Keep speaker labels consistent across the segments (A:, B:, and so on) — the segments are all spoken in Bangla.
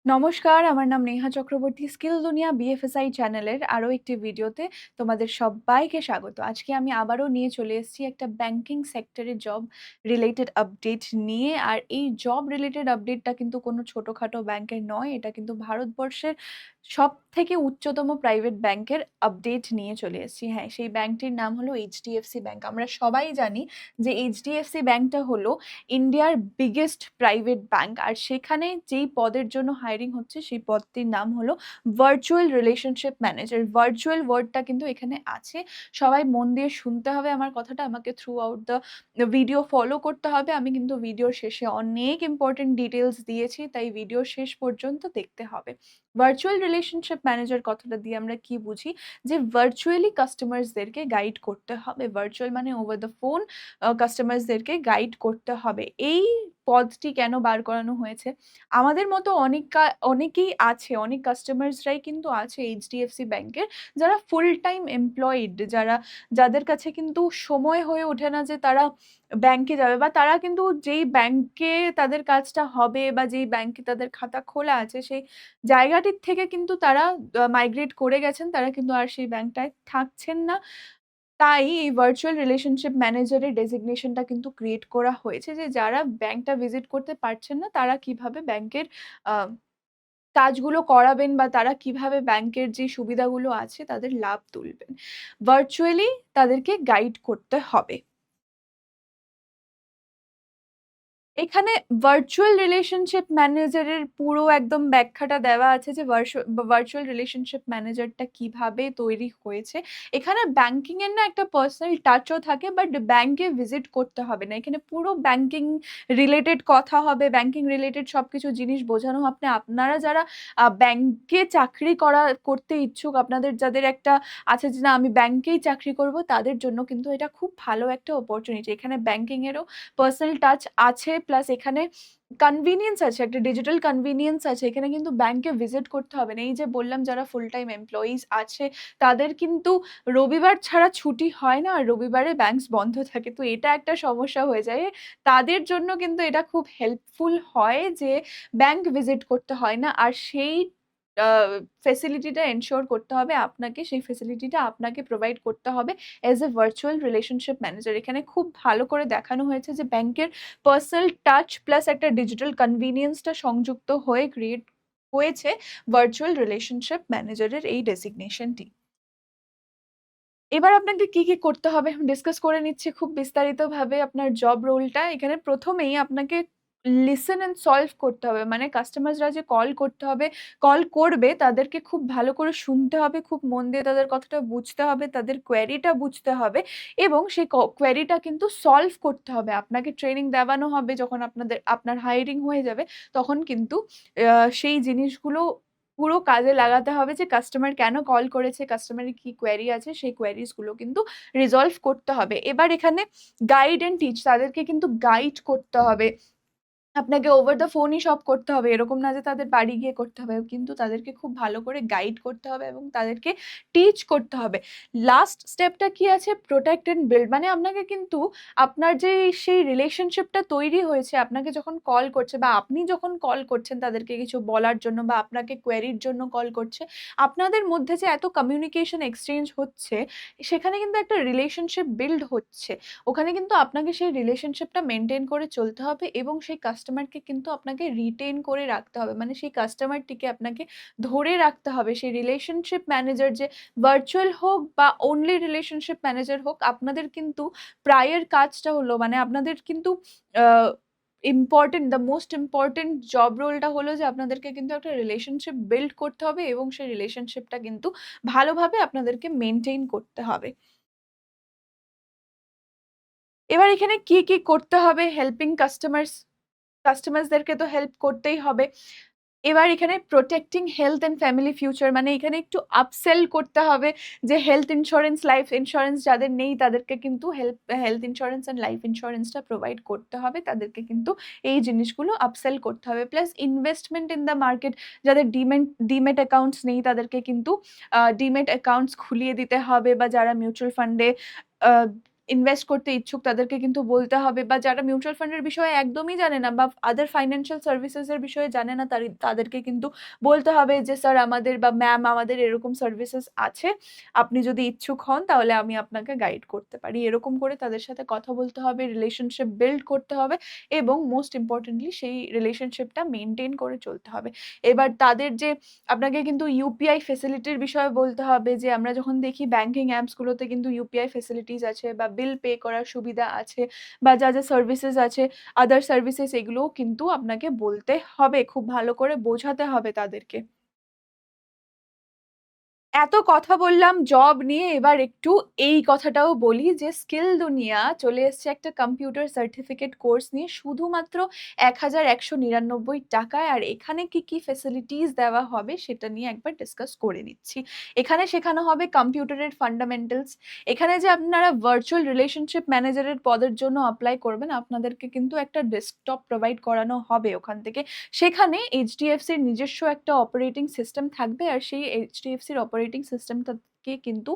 A: নমস্কার, আমার নাম নেহা চক্রবর্তী। স্কিল দুনিয়া বিএফএসআই চ্যানেলের আরো একটি ভিডিওতে তোমাদের সব্বাইকে স্বাগত। আজকে আমি আবারও নিয়ে চলে এসেছি একটা ব্যাংকিং সেক্টরে জব রিলেটেড আপডেট নিয়ে। আর এই জব রিলেটেড আপডেটটা কিন্তু কোনো ছোটখাটো ব্যাংকের নয়। এটা কিন্তু ভারতবর্ষের সবথেকে উচ্চতম প্রাইভেট ব্যাংকের আপডেট নিয়ে চলে এসেছি। হ্যাঁ, সেই ব্যাংকটির নাম হলো এইচডিএফসি ব্যাংক। আমরা সবাই জানি যে এইচডিএফসি ব্যাংকটা হলো ইন্ডিয়ার বিগেস্ট প্রাইভেট ব্যাংক। আর সেখানে যেই পদের জন্য হায়ারিং হচ্ছে সেই পদটির নাম হলো ভার্চুয়াল রিলেশনশিপ ম্যানেজার। ভার্চুয়াল ওয়ার্ডটা কিন্তু এখানে আছে। সবাই মন দিয়ে শুনতে হবে আমার কথাটা, আমাকে through out the video follow করতে হবে। আমি কিন্তু ভিডিওর শেষে অনেক ইম্পর্টেন্ট ডিটেইলস দিয়েছি, তাই ভিডিও শেষ পর্যন্ত দেখতে হবে। ভার্চুয়াল রিলেশনশিপ ম্যানেজার কথাটা দিয়ে আমরা কি বুঝি? যে ভার্চুয়ালি কাস্টমার্সদেরকে গাইড করতে হবে। ভার্চুয়াল মানে ওভার দ্য ফোন কাস্টমার্সদেরকে গাইড করতে হবে। এই পদটি কেন বার করানো হয়েছে? আমাদের মতো অনেকেই আছে, অনেক কাস্টমার্সরাই কিন্তু আছে এইচডিএফসি ব্যাংকের, যারা ফুল টাইম এমপ্লয়েড, যাদের কাছে কিন্তু সময় হয়ে ওঠে না যে তারা ব্যাংকে যাবে, বা তারা কিন্তু যেই ব্যাংকে তাদের কাজটা হবে বা যেই ব্যাংকে তাদের খাতা খোলা আছে সেই জায়গাটির থেকে কিন্তু তারা মাইগ্রেট করে গেছেন। তারা কিন্তু আর সেই ব্যাংকটায় থাকছেন না। তাই এই ভার্চুয়াল রিলেশনশিপ ম্যানেজারের ডেজিগনেশনটা কিন্তু ক্রিয়েট করা হয়েছে যে যারা ব্যাংকটা ভিজিট করতে পারছেন না তারা কিভাবে ব্যাংকের আ কাজগুলো করাবেন, বা তারা কিভাবে ব্যাংকের যে সুবিধাগুলো আছে তাদের লাভ তুলবেন। ভার্চুয়ালি তাদেরকে গাইড করতে হবে। এখানে ভার্চুয়াল রিলেশনশিপ ম্যানেজারের পুরো একদম ব্যাখ্যাটা দেওয়া আছে যে ভার্চুয়াল রিলেশনশিপ ম্যানেজারটা কিভাবে তৈরি হয়েছে। এখানে ব্যাংকিং এর না একটা পার্সোনাল টাচও থাকে, বাট ব্যাংকে ভিজিট করতে হবে না। এখানে পুরো ব্যাংকিং রিলেটেড কথা হবে, ব্যাংকিং রিলেটেড সবকিছু জিনিস বোঝানো হবে। আপনারা যারা ব্যাংকে চাকরি করতে ইচ্ছুক, আপনাদের যাদের একটা আছে যে না আমি ব্যাংকেই চাকরি করব, তাদের জন্য কিন্তু এটা খুব ভালো একটা অপরচুনিটি। এখানে ব্যাংকিং এরও পার্সোনাল টাচ আছে, প্লাস এখানে কনভিনিয়েন্স আছে, একটা ডিজিটাল কনভিনিয়েন্স আছে। এখানে কিন্তু ব্যাংকে ভিজিট করতে হবে না। এই যে বললাম যারা ফুল টাইম এমপ্লয়িজ আছে তাদের কিন্তু রবিবার ছাড়া ছুটি হয় না, আর রবিবারে ব্যাংকস বন্ধ থাকে। তো এটা একটা সমস্যা হয়ে যায়। তাদের জন্য কিন্তু এটা খুব হেল্পফুল হয় যে ব্যাংক ভিজিট করতে হয় না। আর সেই আ ফেসিলিটিটা এনশিওর করতে হবে আপনাকে, সেই ফেসিলিটিটা আপনাকে প্রোভাইড করতে হবে as a virtual relationship manager. এখানে খুব ভালো করে দেখানো হয়েছে যে ব্যাংকের পার্সোনাল টাচ প্লাস একটা ডিজিটাল কনভিনিয়েন্সটা সংযুক্ত হয়ে ক্রিয়েট হয়েছে ভার্চুয়াল রিলেশনশিপ ম্যানেজারের এই ডেজিগনেশনটি। এবার আপনাকে কি করতে হবে ডিসকাস করে নিচ্ছি খুব বিস্তারিতভাবে আপনার জব রোলটা। এখানে ১ম এই আপনাকে লিসেন অ্যান্ড সলভ করতে হবে। মানে কাস্টমার্সরা যে কল করবে তাদেরকে খুব ভালো করে শুনতে হবে, খুব মন দিয়ে তাদের কথাটা বুঝতে হবে, তাদের কোয়েরিটা বুঝতে হবে এবং সেই কোয়েরিটা কিন্তু সলভ করতে হবে। আপনাকে ট্রেনিং দেওয়ানো হবে যখন আপনার হায়ারিং হয়ে যাবে, তখন কিন্তু সেই জিনিসগুলো পুরো কাজে লাগাতে হবে যে কাস্টমার কেন কল করেছে, কাস্টমারের কি কোয়েরি আছে, সেই কোয়েরিজ গুলো কিন্তু রিজলভ করতে হবে। এবার এখানে গাইড অ্যান্ড টিচ, তাদেরকে কিন্তু গাইড করতে হবে। আপনাকে ওভার দ্য ফোনই সব করতে হবে। এরকম না যে তাদের বাড়ি গিয়ে করতে হবে। কিন্তু তাদেরকে খুব ভালো করে গাইড করতে হবে এবং তাদেরকে টিচ করতে হবে। লাস্ট স্টেপটা কি আছে? Protect and build. মানে আপনাকে কিন্তু আপনার যে সেই রিলেশনশিপটা তৈরি হয়েছে, আপনাকে যখন কল করছে বা আপনি যখন কল করছেন তাদেরকে কিছু বলার জন্য বা আপনাকে কোয়েরির জন্য কল করছে, আপনাদের মধ্যে যে এত কমিউনিকেশন এক্সচেঞ্জ হচ্ছে, সেখানে কিন্তু একটা রিলেশনশিপ বিল্ড হচ্ছে। ওখানে কিন্তু আপনাকে সেই রিলেশনশিপটা মেইনটেইন করে চলতে হবে এবং সেই কাস্টমারকে কিন্তু আপনাকে রিটেইন করে রাখতে হবে। মানে সেই কাস্টমারটিকে আপনাকে ধরে রাখতে হবে। সেই রিলেশনশিপ ম্যানেজার যে ভার্চুয়াল হোক বা অনলি রিলেশনশিপ ম্যানেজার হোক, আপনাদের কিন্তু প্রায়ের কাজটা হলো, মানে আপনাদের কিন্তু আ দ্য মোস্ট ইম্পোর্টেন্ট জব রোলটা হলো যে আপনাদেরকে কিন্তু একটা রিলেশনশিপ বিল্ড করতে হবে এবং সেই রিলেশনশিপটা কিন্তু ভালোভাবে আপনাদেরকে মেইনটেইন করতে হবে। এবার এখানে কি করতে হবে? হেল্পিং কাস্টমার্সদেরকে তো হেল্প করতেই হবে। এবার এখানে protecting health and family future, মানে এখানে একটু আপসেল করতে হবে যে হেলথ ইন্সুরেন্স, লাইফ ইন্সুরেন্স যাদের নেই তাদেরকে কিন্তু হেলথ ইন্সুরেন্স অ্যান্ড লাইফ ইন্সুরেন্সটা প্রোভাইড করতে হবে। তাদেরকে কিন্তু এই জিনিসগুলো আপসেল করতে হবে। Plus investment in the market, যাদের ডিমেট অ্যাকাউন্টস নেই তাদেরকে কিন্তু ডিমেট অ্যাকাউন্টস খুলিয়ে দিতে হবে, বা যারা মিউচুয়াল ফান্ডে ইনভেস্ট করতে ইচ্ছুক তাদেরকে কিন্তু বলতে হবে, বা যারা মিউচুয়াল ফান্ডের বিষয়ে একদমই জানে না বা আদার ফাইন্যান্সিয়াল সার্ভিসেস এর বিষয়ে জানে না তাদেরকে কিন্তু বলতে হবে যে স্যার আমাদের বা ম্যাম আমাদের এরকম সার্ভিসেস আছে। আপনি যদি ইচ্ছুক হন তাহলে আমি আপনাকে গাইড করতে পারি। এরকম করে তাদের সাথে কথা বলতে হবে, রিলেশনশিপ বিল্ড করতে হবে এবং মোস্ট ইম্পোর্টেন্টলি সেই রিলেশনশিপটা মেইনটেইন করে চলতে হবে। এবার তাদের যে আপনাকে কিন্তু ইউপিআই ফেসিলিটির বিষয়ে বলতে হবে যে আমরা যখন দেখি ব্যাংকিং অ্যাপস গুলোতে কিন্তু ইউপিআই ফেসিলিটিস আছে বা বিল পে করার সুবিধা আছে বা যা সার্ভিসেস আছে, আদার সার্ভিসেস, এগুলোও কিন্তু আপনাকে বলতে হবে। খুব ভালো করে বোঝাতে হবে তাদেরকে। এত কথা বললাম জব নিয়ে, এবার একটু এই কথাটাও বলি যে স্কিল দুনিয়া চলে এসছে একটা কম্পিউটার সার্টিফিকেট কোর্স নিয়ে শুধুমাত্র ৳১,১৯৯ আর এখানে কি ফেসিলিটিস দেওয়া হবে সেটা নিয়ে একবার ডিসকাস করে নিচ্ছি। এখানে শেখানো হবে কম্পিউটারের ফান্ডামেন্টালস। এখানে যে আপনারা ভার্চুয়াল রিলেশনশিপ ম্যানেজারের পদের জন্য এপ্লাই করবেন, আপনাদেরকে কিন্তু একটা ডেস্কটপ প্রোভাইড করানো হবে ওখান থেকে। সেখানে এইচডিএফসির নিজস্ব একটা অপারেটিং সিস্টেম থাকবে আর সেই এইচডিএফসির অপারেটিং সিস্টেমটাকে কিন্তু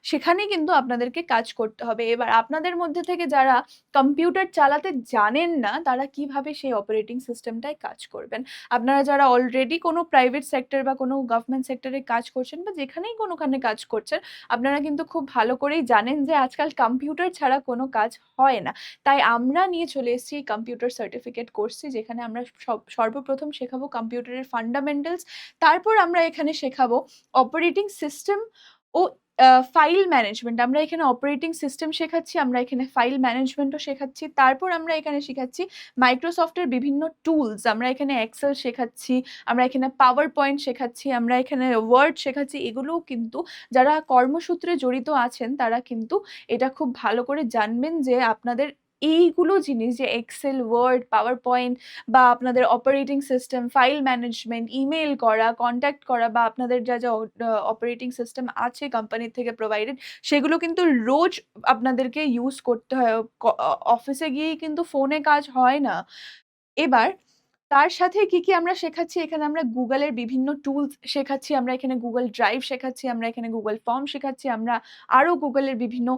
A: সেখানেই কিন্তু আপনাদেরকে কাজ করতে হবে। এবার আপনাদের মধ্যে থেকে যারা কম্পিউটার চালাতে জানেন না, তারা কিভাবে সেই অপারেটিং সিস্টেমটায় কাজ করবেন? আপনারা যারা অলরেডি কোনো প্রাইভেট সেক্টর বা কোনো গভর্নমেন্ট সেক্টরে কাজ করছেন বা যেখানেই কোনোখানে কাজ করছেন, আপনারা কিন্তু খুব ভালো করেই জানেন যে আজকাল কম্পিউটার ছাড়া কোনো কাজ হয় না। তাই আমরা নিয়ে চলে এসেছি এই কম্পিউটার সার্টিফিকেট কোর্সটি, যেখানে আমরা সর্বপ্রথম শেখাবো কম্পিউটারের ফান্ডামেন্টালস। তারপর আমরা এখানে শেখাবো অপারেটিং সিস্টেম ও ফাইল ম্যানেজমেন্ট। আমরা এখানে অপারেটিং সিস্টেম শেখাচ্ছি, আমরা এখানে ফাইল ম্যানেজমেন্টও শেখাচ্ছি। তারপর আমরা এখানে শেখাচ্ছি মাইক্রোসফটের বিভিন্ন টুলস। আমরা এখানে এক্সেল শেখাচ্ছি, আমরা এখানে পাওয়ার পয়েন্ট শেখাচ্ছি, আমরা এখানে ওয়ার্ড শেখাচ্ছি। এগুলোও কিন্তু যারা কর্মসূত্রে জড়িত আছেন তারা কিন্তু এটা খুব ভালো করে জানবেন যে আপনাদের এইগুলো জিনিস, যে এক্সেল, ওয়ার্ড, পাওয়ার পয়েন্ট বা আপনাদের operating system, file management, email করা, কনট্যাক্ট করা বা আপনাদের যা অপারেটিং সিস্টেম আছে কোম্পানি থেকে প্রোভাইডেড, সেগুলো কিন্তু রোজ আপনাদেরকে ইউজ করতে হয়। অফিসে গিয়েই কিন্তু ফোনে কাজ হয় না। এবার তার সাথে কি আমরা শেখাচ্ছি, এখানে আমরা Google এর বিভিন্ন টুলস শেখাচ্ছি, আমরা এখানে Google Drive শেখাচ্ছি, আমরা এখানে Google ফর্ম শেখাচ্ছি, আমরা আরো Google এর বিভিন্ন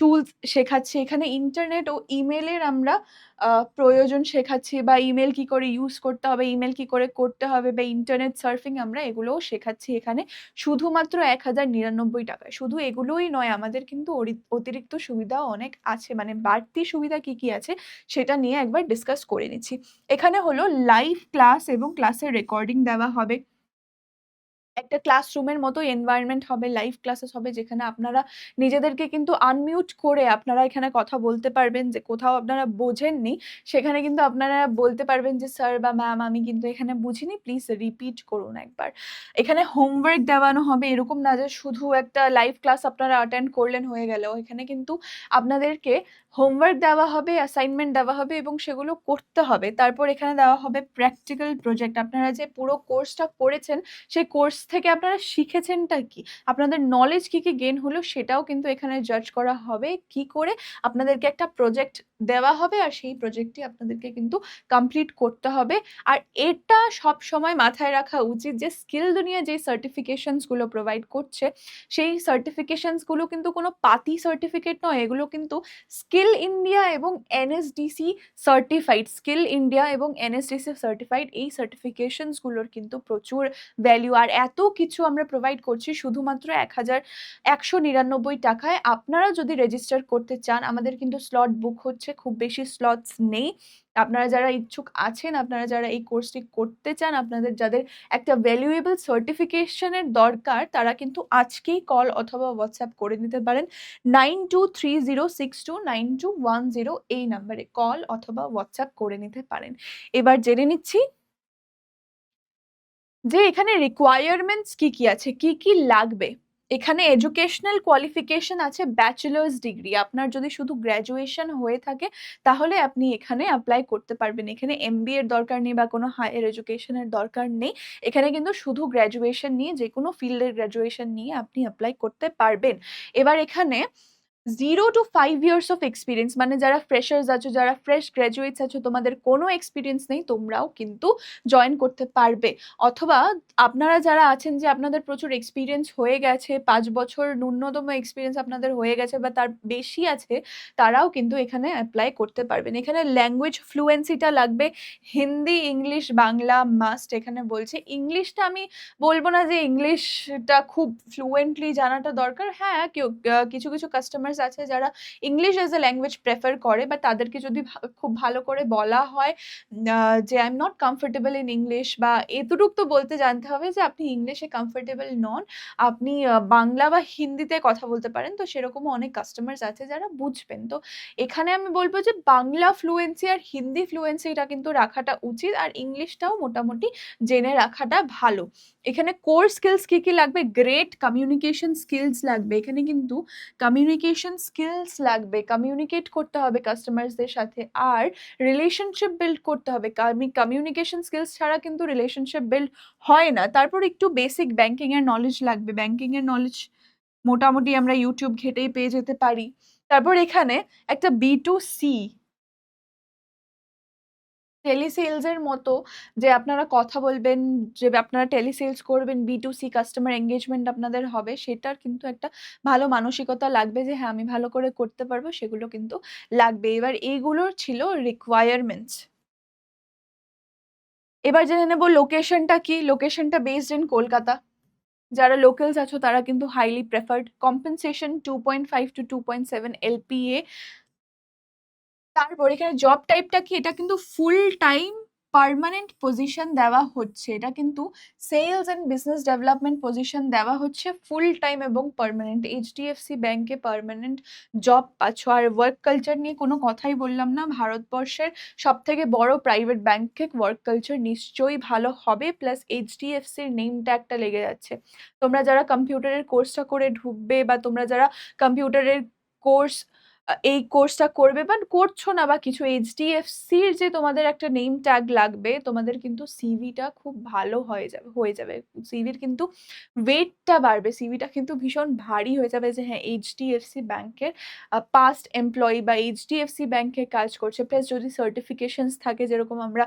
A: টুলস শেখাচ্ছি। এখানে ইন্টারনেট ও ইমেইলের আমরা আ প্রয়োজন শেখাচ্ছি বা ইমেইল কি করে ইউজ করতে হবে, ইমেইল কি করে করতে হবে বা ইন্টারনেট সার্ফিং আমরা এগুলোও শেখাচ্ছি এখানে শুধুমাত্র ৳১,০৯৯ শুধু এগুলোই নয়, আমাদের কিন্তু অতিরিক্ত সুবিধাও অনেক আছে। মানে বাড়তি সুবিধা কি আছে সেটা নিয়ে একবার ডিসকাস করে নিচ্ছি। এখানে হলো লাইভ ক্লাস এবং ক্লাসের রেকর্ডিং দেওয়া হবে। একটা ক্লাসরুমের মতো এনভায়রনমেন্ট হবে, লাইভ ক্লাসেস হবে যেখানে আপনারা নিজেদেরকে কিন্তু আনমিউট করে আপনারা এখানে কথা বলতে পারবেন। যে কোথাও আপনারা বোঝেননি, সেখানে কিন্তু আপনারা বলতে পারবেন যে, "স্যার বা ম্যাম আমি কিন্তু এখানে বুঝিনি, প্লিজ রিপিট করুন একবার।" এখানে হোমওয়ার্ক দেওয়ানো হবে, এরকম না যে শুধু একটা লাইভ ক্লাস আপনারা অ্যাটেন্ড করলেন হয়ে গেল। এখানে কিন্তু আপনাদেরকে হোমওয়ার্ক দেওয়া হবে, অ্যাসাইনমেন্ট দেওয়া হবে এবং সেগুলো করতে হবে। তারপর এখানে দেওয়া হবে প্র্যাকটিক্যাল প্রজেক্ট। আপনারা যে পুরো কোর্সটা করেছেন সেই কোর্স থেকে আপনারা শিখেছেনটা কি? আপনাদের নলেজ কি গেইন হলো সেটাও কিন্তু এখানে জাজ করা হবে। কি করে আপনাদেরকে একটা প্রজেক্ট দেওয়া হবে আর সেই প্রজেক্টটি আপনাদেরকে কিন্তু কমপ্লিট করতে হবে। আর এটা সবসময় মাথায় রাখা উচিত যে স্কিল দুনিয়া যেই সার্টিফিকেশনস গুলো প্রোভাইড করছে, সেই সার্টিফিকেশনস গুলো কিন্তু কোনো পাতি সার্টিফিকেট নয়। এগুলো কিন্তু স্কিল ইন্ডিয়া এবং এনএসডিসি সার্টিফাইড। স্কিল ইন্ডিয়া এবং এনএসডিসি সার্টিফাইড এই সার্টিফিকেশনস গুলোর কিন্তু প্রচুর ভ্যালু। আর এত কিছু আমরা প্রোভাইড করছি শুধুমাত্র ৳১,১৯৯ আপনারা যদি রেজিস্টার করতে চান, আমাদের কিন্তু স্লট বুক হচ্ছে, খুব বেশি স্লটস নেই। আপনারা যারা ইচ্ছুক আছেন, আপনারা যারা এই কোর্সটি করতে চান, আপনাদের যাদের একটা ভ্যালুয়েবল সার্টিফিকেশন এর দরকার, তারা কিন্তু আজকেই কল অথবা WhatsApp করে নিতে পারেন। 9230629210 এই নাম্বারে কল অথবা WhatsApp করে নিতে পারেন। এবার জেনে নিচ্ছি যে এখানে রিকোয়ারমেন্টস কি আছে? কি লাগবে? এখানে এডুকেশনাল কোয়ালিফিকেশন আছে ব্যাচেলার্স ডিগ্রি। আপনার যদি শুধু গ্র্যাজুয়েশন হয়ে থাকে তাহলে আপনি এখানে এপ্লাই করতে পারবেন। এখানে এমবিএ এর দরকার নেই বা কোনো হায়ার এডুকেশন এর দরকার নেই। এখানে কিন্তু শুধু গ্র্যাজুয়েশন নিয়ে যেকোনো ফিল্ডের গ্র্যাজুয়েশন নিয়ে আপনি এপ্লাই করতে পারবেন। এবার এখানে 0 to 5 ইয়ার্স অফ এক্সপেরিয়েন্স, মানে যারা ফ্রেশার্স আছো, যারা ফ্রেশ গ্র্যাজুয়েটস আছো, তোমাদের কোনো এক্সপেরিয়েন্স নেই, তোমরাও কিন্তু জয়েন করতে পারবে। অথবা আপনারা যারা আছেন যে আপনাদের প্রচুর এক্সপেরিয়েন্স হয়ে গেছে, ৫ বছর ন্যূনতম এক্সপেরিয়েন্স আপনাদের হয়ে গেছে বা তার বেশি আছে, তারাও কিন্তু এখানে এপ্লাই করতে পারবেন। এখানে ল্যাঙ্গুয়েজ ফ্লুয়েন্সিটা লাগবে, হিন্দি, ইংলিশ, বাংলা মাস্ট। এখানে বলছে ইংলিশটা আমি বলব না যে ইংলিশটা খুব ফ্লুয়েন্টলি জানাটা দরকার। হ্যাঁ, কিছু, কিছু কাস্টমার্স আছে যারা English as a language prefer করে, বা তাদেরকে যদি খুব ভালো করে বলা হয় যে I am not comfortable in English, বা এতটুক তো বলতে জানতে হবে যে আপনি ইংলিশে কমফোর্টেবল নন, আপনি বাংলা বা হিন্দিতে কথা বলতে পারেন। তো সেরকমও অনেক কাস্টমার্স আছে যারা বুঝবেন। তো এখানে আমি বলব যে বাংলা ফ্লুয়েন্সি আর হিন্দি ফ্লুয়েন্সিটা কিন্তু রাখাটা উচিত, আর ইংলিশটাও মোটামুটি জেনে রাখাটা ভালো। এখানে কোর স্কিলস কি, কি লাগবে? গ্রেট কমিউনিকেশন স্কিলস লাগবে। এখানে কিন্তু কমিউনিকেশন স্কিলস লাগবে। কমিউনিকেট করতে হবে কাস্টমার্সদের সাথে, আর রিলেশনশিপ বিল্ড করতে হবে। কমিউনিকেশন স্কিলস ছাড়া কিন্তু রিলেশনশিপ বিল্ড হয় না। তারপর একটু বেসিক ব্যাংকিং এর নলেজ লাগবে। ব্যাংকিং এর নলেজ মোটামুটি আমরা ইউটিউব ঘেটেই পেয়ে যেতে পারি। তারপর এখানে একটা B2C টেলিসেলস এর মতো, যে আপনারা কথা বলবেন, যে আপনারা টেলিসেলস করবেন, B2C কাস্টমার এনগেজমেন্ট আপনাদের হবে, সেটার কিন্তু একটা ভালো মানসিকতা লাগবে যে হ্যাঁ, আমি ভালো করে করতে পারবো, সেগুলো কিন্তু লাগবে। এবার এইগুলোর ছিল রিকোয়ারমেন্টস। এবার জেনে নেব লোকেশনটা কি? লোকেশনটা বেসড ইন কলকাতা। যারা লোকালস আছো তারা কিন্তু highly preferred. Compensation 2.5 to 2.7 LPA। তারপর এখানে জব টাইপটা কি? এটা কিন্তু ফুল টাইম পার্মানেন্ট পজিশন দেওয়া হচ্ছে। এটা কিন্তু sales and business development position দেওয়া হচ্ছে ফুল টাইম এবং পার্মানেন্ট। এইচডিএফসি ব্যাংকে পার্মানেন্ট জব পাচ্ছ। আর ওয়ার্ক কালচার নিয়ে কোনো কথাই বললাম না। ভারতবর্ষের সব থেকে বড় প্রাইভেট ব্যাংকে ওয়ার্ক কালচার নিশ্চয়ই ভালো হবে, প্লাস এইচডিএফসির নেম ট্যাগটা লেগে যাচ্ছে। তোমরা যারা কম্পিউটারের কোর্সটা করে ঢুকবে, বা তোমরা যারা কম্পিউটারের কোর্স এই কোর্সটা করবে বাট করছো না, বা কিছু, এইচডিএফসির যে তোমাদের একটা নেম ট্যাগ লাগবে, তোমাদের কিন্তু সিভিটা খুব ভালো হয়ে যাবে। সিভির কিন্তু ওয়েটটা বাড়বে, সিভিটা কিন্তু ভীষণ ভারী হয়ে যাবে যে হ্যাঁ, এইচডিএফসি ব্যাংকের পাস্ট এমপ্লয়ি বা এইচডিএফসি ব্যাংকে কাজ করছে। প্লাস যদি সার্টিফিকেশনস থাকে, যেরকম আমরা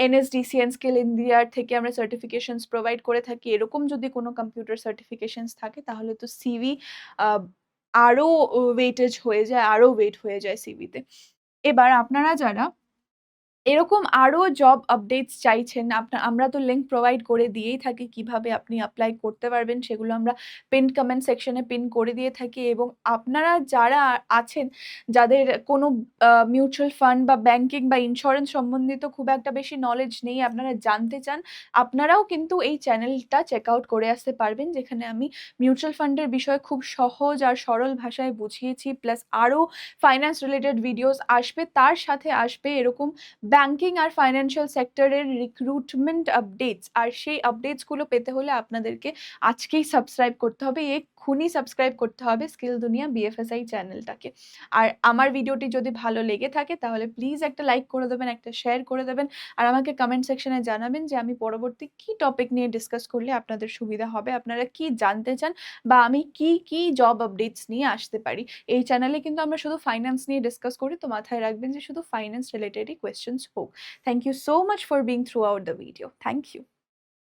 A: এনএসডিসি স্কিল ইন্ডিয়ার থেকে আমরা সার্টিফিকেশনস প্রোভাইড করে থাকি, এরকম যদি কোনো কম্পিউটার সার্টিফিকেশনস থাকে, তাহলে তো সিভি আরো ওয়েটেজ হয়ে যায়, আরো ওয়েট হয়ে যায় সিভিতে। এবার আপনারা যারা এরকম আরো জব আপডেটস চাইছেন, আমরা তো লিংক প্রোভাইড করে দিয়েই থাকি কিভাবে আপনি এপ্লাই করতে পারবেন, সেগুলো আমরা পিন্ড কমেন্ট সেকশনে পিন করে দিয়ে থাকি। এবং আপনারা যারা আছেন, যাদের কোনো মিউচুয়াল ফান্ড বা ব্যাংকিং বা ইন্স্যুরেন্স সম্বন্ধিত খুব একটা বেশি নলেজ নেই, আপনারা জানতে চান, আপনারাও কিন্তু এই চ্যানেলটা চেক আউট করে আসতে পারবেন, যেখানে আমি মিউচুয়াল ফান্ডের বিষয়ে খুব সহজ আর সরল ভাষায় বুঝিয়েছি। প্লাস আরো ফাইন্যান্স রিলেটেড ভিডিওস আসবে, তার সাথে আসবে এরকম ব্যাংকিং আর ফাইন্যান্সিয়াল সেক্টরের রিক্রুটমেন্ট আপডেটস। আর সেই আপডেটসগুলো পেতে হলে আপনাদেরকে আজকেই সাবস্ক্রাইব করতে হবে, এক্ষুনি সাবস্ক্রাইব করতে হবে স্কিল দুনিয়া বিএফএসআই চ্যানেলটাকে। আর আমার ভিডিওটি যদি ভালো লেগে থাকে, তাহলে প্লিজ একটা লাইক করে দেবেন, একটা শেয়ার করে দেবেন, আর আমাকে কমেন্ট সেকশনে জানাবেন যে আমি পরবর্তী কি টপিক নিয়ে ডিসকাস করলে আপনাদের সুবিধা হবে, আপনারা কি জানতে চান, বা আমি কি কি জব আপডেটস নিয়ে আসতে পারি। এই চ্যানেলে কিন্তু আমরা শুধু ফাইন্যান্স নিয়ে ডিসকাস করি, তো মাথায় রাখবেন যে শুধু ফাইন্যান্স রিলেটেডই কোয়েশ্চেন্স হোক। Thank you so much for being throughout the video. Thank you.